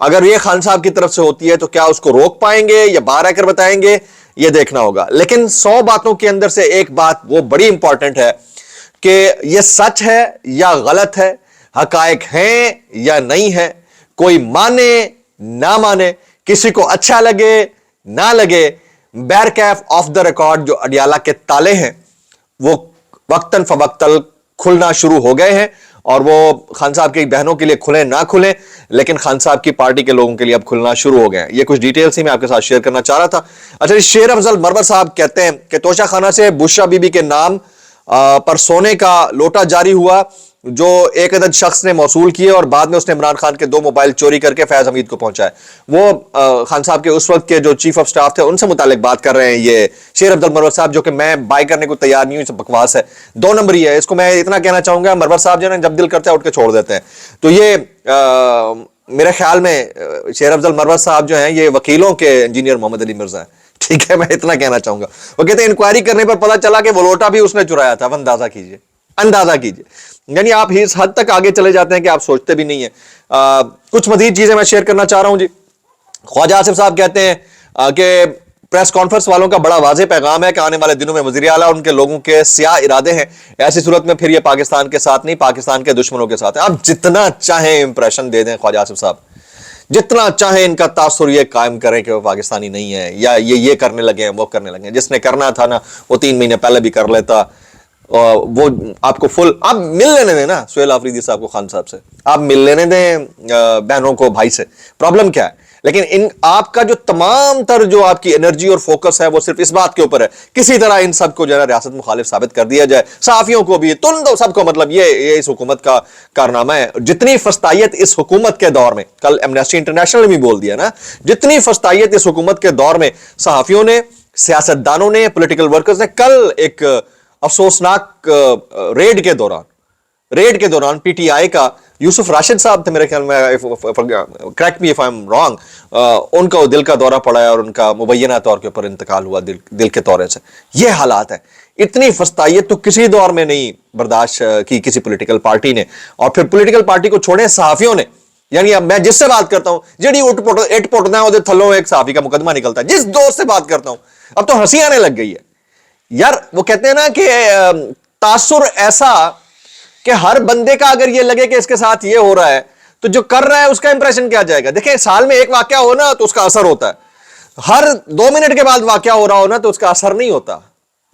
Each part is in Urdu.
اگر یہ خان صاحب کی طرف سے ہوتی ہے تو کیا اس کو روک پائیں گے یا باہر آ کر بتائیں گے، یہ دیکھنا ہوگا. لیکن 100 باتوں کے اندر سے ایک بات وہ بڑی امپورٹنٹ ہے کہ یہ سچ ہے یا غلط ہے، حقائق ہیں یا نہیں ہے، کوئی مانے نہ مانے، کسی کو اچھا لگے نہ لگے، بیرکیف آف دا ریکارڈ جو اڈیالہ کے تالے ہیں وہ وقتاً فوقتاً کھلنا شروع ہو گئے ہیں. اور وہ خان صاحب کی بہنوں کے لیے کھلیں نہ کھلیں، لیکن خان صاحب کی پارٹی کے لوگوں کے لیے اب کھلنا شروع ہو گئے ہیں. یہ کچھ ڈیٹیلز ہی میں آپ کے ساتھ شیئر کرنا چاہ رہا تھا. اچھا، شیر افضل مرور صاحب کہتے ہیں کہ توشہ خانہ سے بشرا بی بی کے نام پر سونے کا لوٹا جاری ہوا جو ایک عدد شخص نے موصول کیے اور بعد میں اس نے عمران خان کے 2 موبائل چوری کر کے فیض حمید کو پہنچائے. وہ خان صاحب کے اس وقت کے جو چیف آف سٹاف تھے ان سے متعلق بات کر رہے ہیں یہ شیر افضل مرور صاحب، جو کہ میں بائی کرنے کو تیار نہیں ہوں، اس بکواس ہے. 2 نمبر ہی ہے. اس کو میں اتنا کہنا چاہوں گا، مرور صاحب جو ہے جب دل کرتا ہے اٹھ کے چھوڑ دیتے ہیں. تو یہ میرے خیال میں شیر افضل مرور صاحب جو ہیں یہ وکیلوں کے انجینئر محمد علی مرزا ہیں. ٹھیک ہے، میں اتنا کہنا چاہوں گا. وہ کہتے ہیں انکوائری کرنے پر پتہ چلا کہ وہ لوٹا بھی اس نے چرایا تھا. اندازہ کیجئے، اندازہ کیجئے. یعنی آپ اس حد تک آگے چلے جاتے ہیں کہ آپ سوچتے بھی نہیں ہیں. کچھ مزید چیزیں میں شیئر کرنا چاہ رہا ہوں جی. خواجہ آصف صاحب کہتے ہیں کہ پریس کانفرنس والوں کا بڑا واضح پیغام ہے کہ آنے والے دنوں میں وزیر اعلیٰ ان کے لوگوں کے سیاہ ارادے ہیں. ایسی صورت میں پھر یہ پاکستان کے ساتھ نہیں، پاکستان کے دشمنوں کے ساتھ ہے. آپ جتنا چاہیں امپریشن دے دیں خواجہ آصف صاحب، جتنا چاہیں ان کا تاثر یہ قائم کریں کہ وہ پاکستانی نہیں ہے یا یہ کرنے لگے ہیں وہ کرنے لگے ہیں. جس نے کرنا تھا نا وہ 3 مہینے پہلے بھی کر لیتا. وہ آپ کو آپ مل لینے دیں نا سہیل آفریدی صاحب کو، خان صاحب سے آپ مل لینے دیں بہنوں کو، بھائی سے. پرابلم کیا ہے؟ لیکن آپ کا جو تمام تر جو آپ کی انرجی اور فوکس ہے وہ صرف اس بات کے اوپر ہے کسی طرح ان سب کو جو ہے ریاست مخالف ثابت کر دیا جائے. صحافیوں کو بھی تند سب کو، مطلب یہ اس حکومت کا کارنامہ ہے. جتنی فسطائیت اس حکومت کے دور میں، کل ایمنسٹی انٹرنیشنل نے بھی بول دیا نا، جتنی فسطائیت اس حکومت کے دور میں صحافیوں نے، سیاستدانوں نے، پولیٹیکل ورکرز نے. کل ایک افسوسناک ریڈ کے دوران پی ٹی آئی کا یوسف راشد صاحب تھے میرے خیال میں، correct me if I am wrong, ان کا دل کا دورہ پڑا ہے اور ان کا مبینہ طور کے اوپر انتقال ہوا دل کے دورے سے. یہ حالات ہیں. اتنی فسطائیت تو کسی دور میں نہیں برداشت کی کسی پولیٹیکل پارٹی نے. اور پھر پولیٹیکل پارٹی کو چھوڑیں، صحافیوں نے. یعنی اب میں جس سے بات کرتا ہوں جڑی اٹ پٹنا ہے تھلوں ایک صحافی کا مقدمہ نکلتا ہے. جس دوست سے بات کرتا ہوں اب تو ہنسی آنے لگ گئی ہے یار. وہ کہتے ہیں نا کہ تاثر ایسا کہ ہر بندے کا اگر یہ لگے کہ اس کے ساتھ یہ ہو رہا ہے تو جو کر رہا ہے اس کا امپریشن کیا جائے گا. دیکھیں، سال میں ایک واقعہ ہو نا تو اس کا اثر ہوتا ہے. ہر 2 منٹ کے بعد واقعہ ہو رہا ہو نا تو اس کا اثر نہیں ہوتا.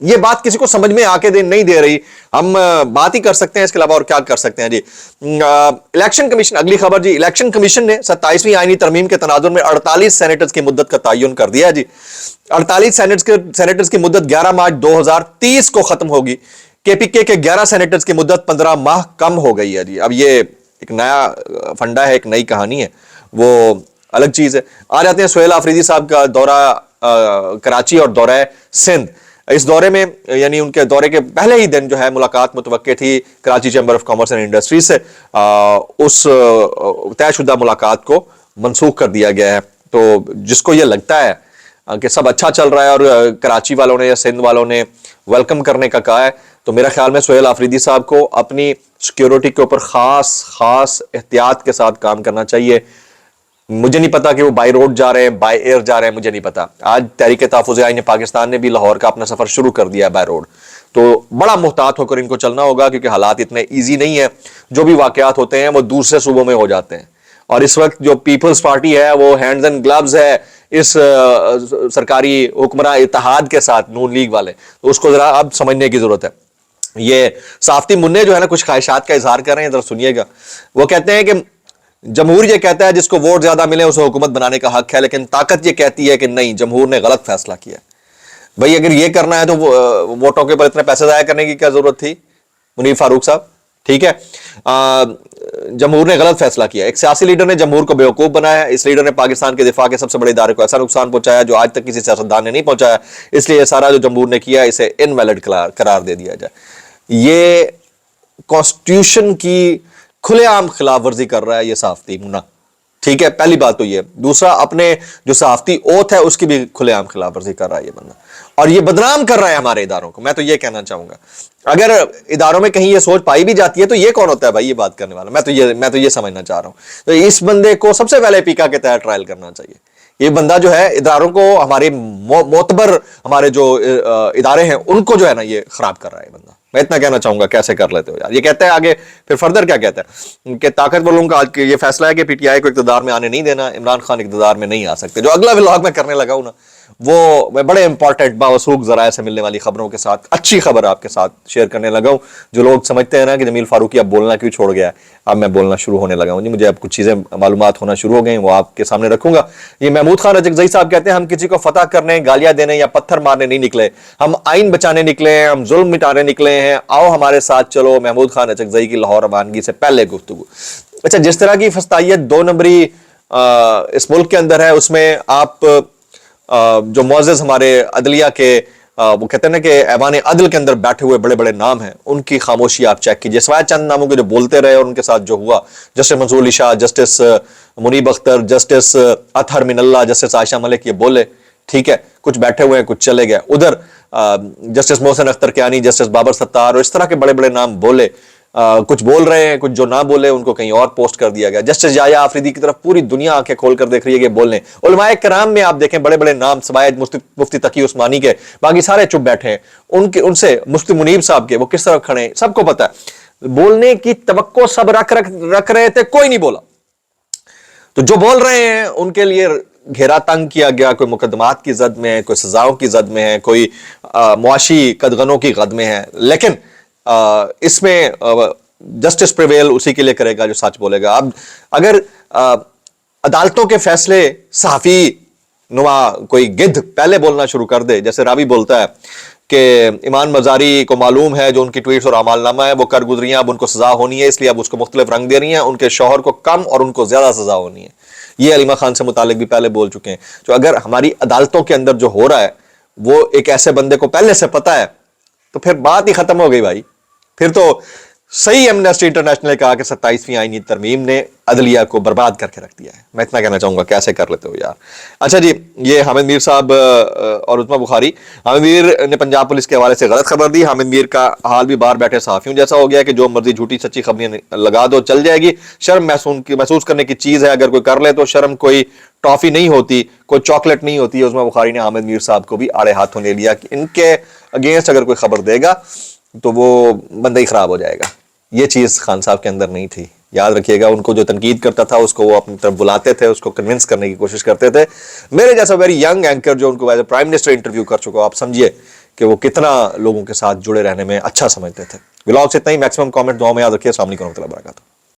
یہ بات کسی کو سمجھ میں آ کے نہیں دے رہی. ہم بات ہی کر سکتے ہیں اس کے علاوہ اور کیا کر سکتے ہیں جی. الیکشن کمیشن، اگلی خبر جی. الیکشن کمیشن نے 27ویں آئینی ترمیم کے تناظر میں 48 سینیٹرز کی مدت کا تعین کر دیا جی. 48 سینیٹرز کی مدت 11 مارچ 2030 کو ختم ہوگی. کے پی کے 11 سینیٹرز کی مدت 15 ماہ کم ہو گئی ہے جی. اب یہ ایک نیا فنڈا ہے، ایک نئی کہانی ہے، وہ الگ چیز ہے. آ جاتے ہیں سہیل آفریدی صاحب کا دورہ کراچی اور دورہ سندھ. اس دورے میں یعنی ان کے دورے کے پہلے ہی دن جو ہے ملاقات متوقع تھی Karachi chamber of commerce and industries سے. اس طے شدہ ملاقات کو منسوخ کر دیا گیا ہے. تو جس کو یہ لگتا ہے کہ سب اچھا چل رہا ہے اور کراچی والوں نے یا سندھ والوں نے ویلکم کرنے کا کہا ہے، تو میرا خیال میں سہیل آفریدی صاحب کو اپنی سیکیورٹی کے اوپر خاص احتیاط کے ساتھ کام کرنا چاہیے. مجھے نہیں پتا کہ وہ بائی روڈ جا رہے ہیں، بائی ایئر جا رہے ہیں، مجھے نہیں پتا. آج تحریک تحفظ آئین پاکستان نے بھی لاہور کا اپنا سفر شروع کر دیا ہے بائی روڈ. تو بڑا محتاط ہو کر ان کو چلنا ہوگا کیونکہ حالات اتنے ایزی نہیں ہیں. جو بھی واقعات ہوتے ہیں وہ دوسرے صوبوں میں ہو جاتے ہیں اور اس وقت جو پیپلز پارٹی ہے وہ ہینڈز اینڈ گلوز ہے اس سرکاری حکمراں اتحاد کے ساتھ، نون لیگ والے. تو اس کو ذرا اب سمجھنے کی ضرورت ہے. یہ صافتی منع جو ہے نا کچھ خواہشات کا اظہار کر رہے ہیں، ذرا سنیے گا. وہ کہتے ہیں کہ جمہور یہ کہتا ہے جس کو ووٹ زیادہ ملے اسے حکومت بنانے کا حق ہے، لیکن طاقت یہ کہتی ہے کہ نہیں، جمہور نے غلط فیصلہ کیا. بھائی اگر یہ کرنا ہے تو ووٹوں کے اوپر اتنے پیسے ضائع کرنے کی کیا ضرورت تھی منیر فاروق صاحب؟ ٹھیک ہے، جمہور نے غلط فیصلہ کیا. ایک سیاسی لیڈر نے جمہور کو بیوقوف بنایا. اس لیڈر نے پاکستان کے دفاع کے سب سے بڑے ادارے کو ایسا نقصان پہنچایا جو آج تک کسی سیاستدان نے نہیں پہنچایا. اس لیے یہ سارا جو جمہور نے کیا اسے انویلڈ قرار دے دیا جائے. یہ کانسٹیٹیوشن کی کھلے عام خلاف ورزی کر رہا ہے یہ صحافتی منع. ٹھیک ہے، پہلی بات تو یہ. دوسرا، اپنے جو صحافتی اوتھ ہے اس کی بھی کھلے عام خلاف ورزی کر رہا ہے یہ بندہ، اور یہ بدنام کر رہا ہے ہمارے اداروں کو. میں تو یہ کہنا چاہوں گا اگر اداروں میں کہیں یہ سوچ پائی بھی جاتی ہے تو یہ کون ہوتا ہے بھائی یہ بات کرنے والا؟ میں تو یہ سمجھنا چاہ رہا ہوں. تو اس بندے کو سب سے پہلے پیکا کے تحت ٹرائل کرنا چاہیے. یہ بندہ جو ہے اداروں کو, ہمارے معتبر ہمارے جو ادارے ہیں ان کو جو ہے نا یہ خراب کر رہا ہے بندہ. میں اتنا کہنا چاہوں گا. کیسے کر لیتے ہو یار؟ یہ کہتا ہے آگے پھر فردر کیا کہتا ہے کہ طاقتور لوگوں کا آج یہ فیصلہ ہے کہ پی ٹی آئی کو اقتدار میں آنے نہیں دینا, عمران خان اقتدار میں نہیں آ سکتے. جو اگلا ولاگ میں کرنے لگا ہوں نا وہ میں بڑے امپورٹنٹ باوثوق ذرائع سے ملنے والی خبروں کے ساتھ اچھی خبر آپ کے ساتھ شیئر کرنے لگا ہوں. جو لوگ سمجھتے ہیں نا کہ جمیل فاروقی اب بولنا کیوں چھوڑ گیا ہے, اب میں بولنا شروع ہونے لگا ہوں جی. مجھے اب کچھ چیزیں معلومات ہونا شروع ہو گئی, وہ آپ کے سامنے رکھوں گا. یہ محمود خان رجکزئی صاحب کہتے ہیں ہم کسی کو فتح کرنے, گالیاں دینے یا پتھر مارنے نہیں نکلے, ہم آئین بچانے نکلے ہیں, ہم ظلم مٹانے نکلے ہیں, آؤ ہمارے ساتھ چلو. محمود خان رجکزئی کی لاہور روانگی سے پہلے گفتگو. اچھا, جس طرح کی فسطائیت 2 نمبری اس ملک کے اندر ہے, اس میں آپ جو معزز ہمارے عدلیہ کے وہ کہتے ہیں نا کہ ایوان عدل کے اندر بیٹھے ہوئے بڑے بڑے نام ہیں, ان کی خاموشی آپ چیک کیجئے. سوائے چند ناموں کے جو بولتے رہے اور ان کے ساتھ جو ہوا, جسٹس منصور علی شاہ, جسٹس منیب اختر, جسٹس اطہر من اللہ, جسٹس عائشہ ملک, یہ بولے ٹھیک ہے, کچھ بیٹھے ہوئے ہیں, کچھ چلے گئے. ادھر جسٹس محسن اختر کیانی, جسٹس بابر ستار اور اس طرح کے بڑے بڑے نام بولے, کچھ بول رہے ہیں, کچھ جو نہ بولے ان کو کہیں اور پوسٹ کر دیا گیا. جسٹس یحییٰ آفریدی کی طرف پوری دنیا آنکھیں کھول کر دیکھ رہی ہے کہ بولنے. علماء کرام میں آپ دیکھیں بڑے بڑے نام سوائے مفتی تقی عثمانی کے باقی سارے چپ بیٹھے ہیں. ان سے مفتی منیب صاحب کے وہ کس طرح کھڑے ہیں سب کو پتا ہے. بولنے کی توقع سب رکھ رہے تھے, کوئی نہیں بولا. تو جو بول رہے ہیں ان کے لیے گھیرا تنگ کیا گیا, کوئی مقدمات کی زد میں ہے, کوئی سزاؤں کی زد میں ہے, کوئی معاشی قدغنوں کی زد میں ہے. لیکن اس میں جسٹس پریویل اسی کے لیے کرے گا جو سچ بولے گا. اب اگر عدالتوں کے فیصلے صحافی نما کوئی گدھ پہلے بولنا شروع کر دے, جیسے راوی بولتا ہے کہ ایمان مزاری کو معلوم ہے جو ان کی ٹویٹس اور اعمال نامہ ہے وہ کر گزری ہیں, اب ان کو سزا ہونی ہے, اس لیے اب اس کو مختلف رنگ دے رہی ہیں, ان کے شوہر کو کم اور ان کو زیادہ سزا ہونی ہے. یہ علیمہ خان سے متعلق بھی پہلے بول چکے ہیں. تو اگر ہماری عدالتوں کے اندر جو ہو رہا ہے وہ ایک ایسے بندے کو پہلے سے پتا ہے تو پھر بات ہی ختم ہو گئی بھائی. پھر تو صحیح ایمنسٹی انٹرنیشنل نے کہا کہ 27ویں آئینی ترمیم نے عدلیہ کو برباد کر کے رکھ دیا ہے. میں اتنا کہنا چاہوں گا, کیسے کر لیتے ہو یار. اچھا جی, یہ حامد میر صاحب اور عظمی بخاری, حامد میر نے پنجاب پولیس کے حوالے سے غلط خبر دی. حامد میر کا حال بھی باہر بیٹھے صحافیوں جیسا ہو گیا کہ جو مرضی جھوٹی سچی خبریں لگا دو چل جائے گی. شرم محسوس کرنے کی چیز ہے, اگر کوئی کر لے تو شرم کوئی ٹافی نہیں ہوتی, کوئی چاکلیٹ نہیں ہوتی. عظمی بخاری نے حامد میر صاحب کو بھی آڑے ہاتھوں لے لیا کہ ان کے اگینسٹ اگر کوئی خبر دے گا تو وہ بندہ ہی خراب ہو جائے گا. یہ چیز خان صاحب کے اندر نہیں تھی, یاد رکھیے گا. ان کو جو تنقید کرتا تھا اس کو وہ اپنی طرف بلاتے تھے, اس کو کنونس کرنے کی کوشش کرتے تھے. میرے جیسا ویری ینگ اینکر جو ان کو as a prime minister interview کر چکا, آپ سمجھیے کہ وہ کتنا لوگوں کے ساتھ جڑے رہنے میں اچھا سمجھتے تھے. ولاگ سے اتنا ہی. میکسیمم کامنٹ دعاؤں میں یاد رکھیے. السلام علیکم ورحمۃ اللہ وبرکاتہ.